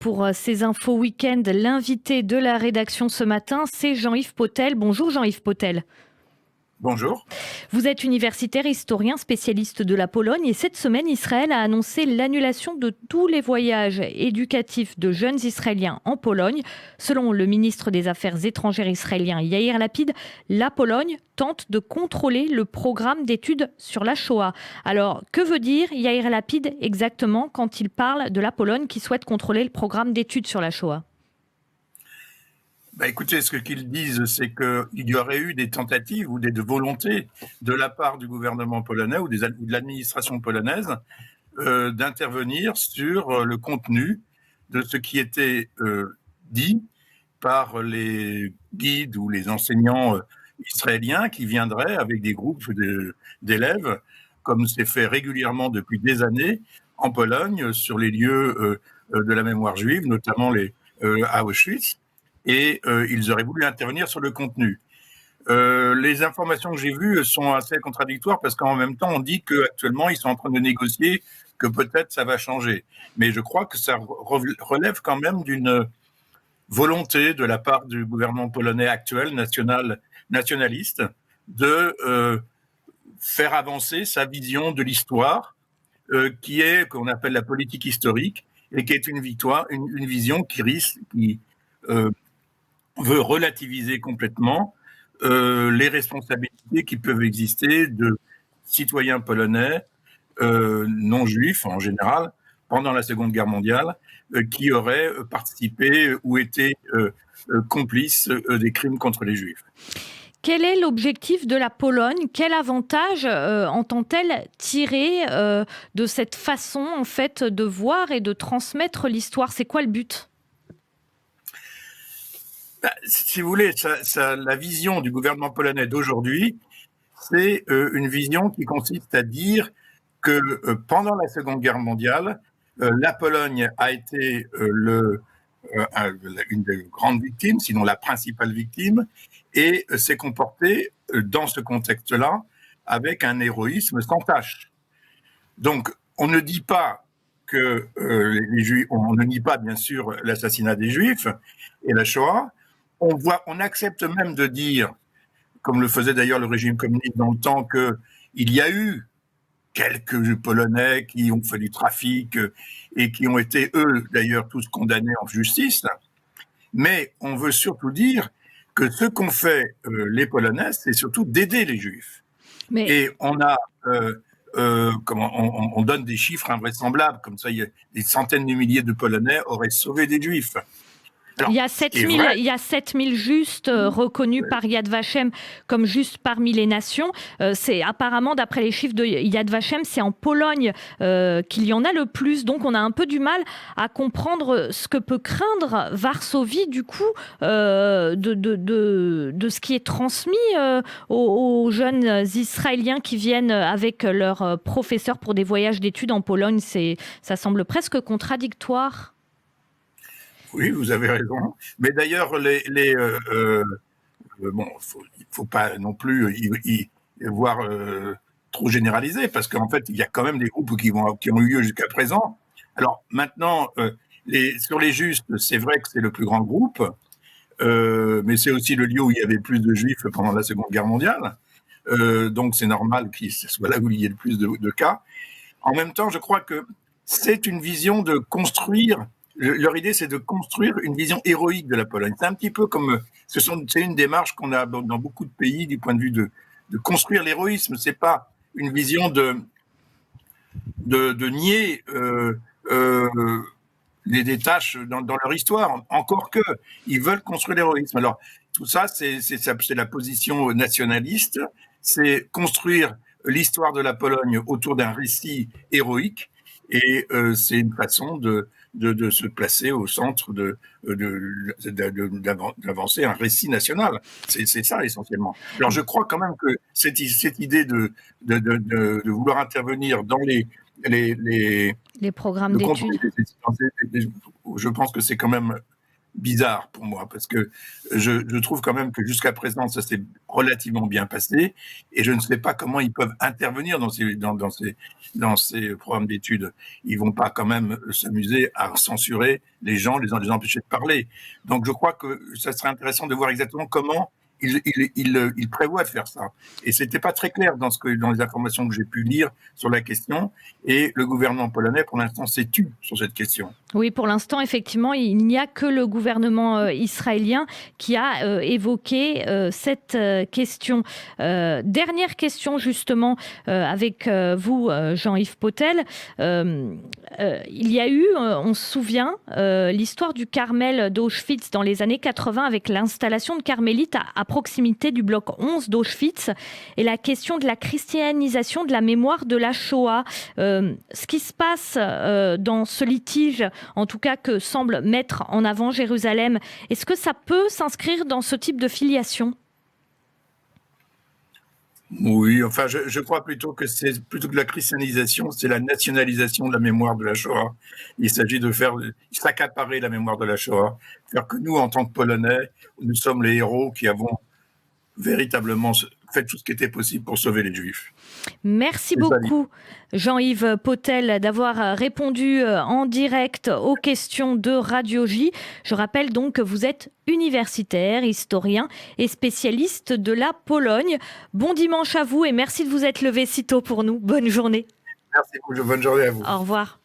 Pour ces infos week-end, l'invité de la rédaction ce matin, c'est Jean-Yves Potel. Bonjour Jean-Yves Potel. Bonjour. Vous êtes universitaire, historien, spécialiste de la Pologne et cette semaine, Israël a annoncé l'annulation de tous les voyages éducatifs de jeunes Israéliens en Pologne. Selon le ministre des Affaires étrangères israélien Yair Lapid, la Pologne tente de contrôler le programme d'études sur la Shoah. Alors, que veut dire Yair Lapid exactement quand il parle de la Pologne qui souhaite contrôler le programme d'études sur la Shoah ? Écoutez, ce qu'ils disent, c'est qu'il y aurait eu des tentatives ou des volontés de la part du gouvernement polonais ou de l'administration polonaise d'intervenir sur le contenu de ce qui était dit par les guides ou les enseignants israéliens qui viendraient avec des groupes d'élèves, comme c'est fait régulièrement depuis des années en Pologne sur les lieux de la mémoire juive, notamment à Auschwitz. Et ils auraient voulu intervenir sur le contenu. Les informations que j'ai vues sont assez contradictoires parce qu'en même temps, on dit qu'actuellement, ils sont en train de négocier, que peut-être ça va changer. Mais je crois que ça relève quand même d'une volonté de la part du gouvernement polonais actuel, nationaliste, de faire avancer sa vision de l'histoire, qu'on appelle la politique historique, et qui est une vision qui veut relativiser complètement les responsabilités qui peuvent exister de citoyens polonais non juifs en général pendant la Seconde Guerre mondiale qui auraient participé ou été complices des crimes contre les juifs. Quel est l'objectif de la Pologne ? Quel avantage entend-elle tirer de cette façon en fait de voir et de transmettre l'histoire ? C'est quoi le but ? Si vous voulez, la vision du gouvernement polonais d'aujourd'hui, c'est une vision qui consiste à dire que pendant la Seconde Guerre mondiale, la Pologne a été une des grandes victimes, sinon la principale victime, et s'est comportée dans ce contexte-là avec un héroïsme sans tache. Donc, on ne dit pas que les Juifs, on ne nie pas bien sûr l'assassinat des Juifs et la Shoah. On accepte même de dire, comme le faisait d'ailleurs le régime communiste dans le temps, qu'il y a eu quelques Polonais qui ont fait du trafic et qui ont été, eux, d'ailleurs, tous condamnés en justice. Mais on veut surtout dire que ce qu'ont fait les Polonais, c'est surtout d'aider les Juifs. Et on a... on donne des chiffres invraisemblables, comme ça, des centaines de milliers de Polonais auraient sauvé des Juifs. Alors, il y a 7000 justes reconnus par Yad Vashem comme justes parmi les nations. C'est apparemment, d'après les chiffres de Yad Vashem, c'est en Pologne qu'il y en a le plus. Donc, on a un peu du mal à comprendre ce que peut craindre Varsovie, du coup, de ce qui est transmis aux jeunes Israéliens qui viennent avec leurs professeurs pour des voyages d'études en Pologne. Ça semble presque contradictoire. Oui, vous avez raison. Mais d'ailleurs, il faut pas non plus y voir trop généralisé, parce qu'en fait, il y a quand même des groupes qui ont eu lieu jusqu'à présent. Alors maintenant, sur les justes, c'est vrai que c'est le plus grand groupe, mais c'est aussi le lieu où il y avait plus de juifs pendant la Seconde Guerre mondiale. Donc c'est normal que ce soit là où il y ait le plus de cas. En même temps, je crois que c'est une vision de construire. Leur idée, c'est de construire une vision héroïque de la Pologne. C'est un petit peu comme, c'est une démarche qu'on a dans beaucoup de pays du point de vue de construire l'héroïsme. C'est pas une vision de nier des tâches dans leur histoire. Encore que, ils veulent construire l'héroïsme. Alors, tout ça, c'est la position nationaliste. C'est construire l'histoire de la Pologne autour d'un récit héroïque. Et c'est une façon de se placer au centre d'avancer un récit national. C'est ça essentiellement. Alors je crois quand même que cette idée de vouloir intervenir dans les programmes d'études, je pense que c'est quand même bizarre pour moi, parce que je trouve quand même que jusqu'à présent, ça s'est relativement bien passé, et je ne sais pas comment ils peuvent intervenir dans ces programmes d'études. Ils vont pas quand même s'amuser à censurer les gens, les empêcher de parler. Donc je crois que ça serait intéressant de voir exactement comment il prévoit de faire ça. Et c'était pas très clair dans les informations que j'ai pu lire sur la question. Et le gouvernement polonais, pour l'instant, s'est tu sur cette question. Oui, pour l'instant, effectivement, il n'y a que le gouvernement israélien qui a évoqué cette question. Dernière question, justement, avec vous, Jean-Yves Potel. Il y a eu, on se souvient, l'histoire du Carmel d'Auschwitz dans les années 80 avec l'installation de carmélites à proximité du bloc 11 d'Auschwitz et la question de la christianisation de la mémoire de la Shoah. Ce qui se passe dans ce litige, en tout cas que semble mettre en avant Jérusalem, est-ce que ça peut s'inscrire dans ce type de filiation ? Oui, enfin, je crois plutôt que c'est plutôt que la christianisation, c'est la nationalisation de la mémoire de la Shoah. Il s'agit de s'accaparer la mémoire de la Shoah, faire que nous, en tant que Polonais, nous sommes les héros qui avons véritablement fait tout ce qui était possible pour sauver les Juifs. Merci beaucoup, Jean-Yves Potel, d'avoir répondu en direct aux questions de Radio J. Je rappelle donc que vous êtes universitaire, historien et spécialiste de la Pologne. Bon dimanche à vous et merci de vous être levé si tôt pour nous. Bonne journée. Merci beaucoup, bonne journée à vous. Au revoir.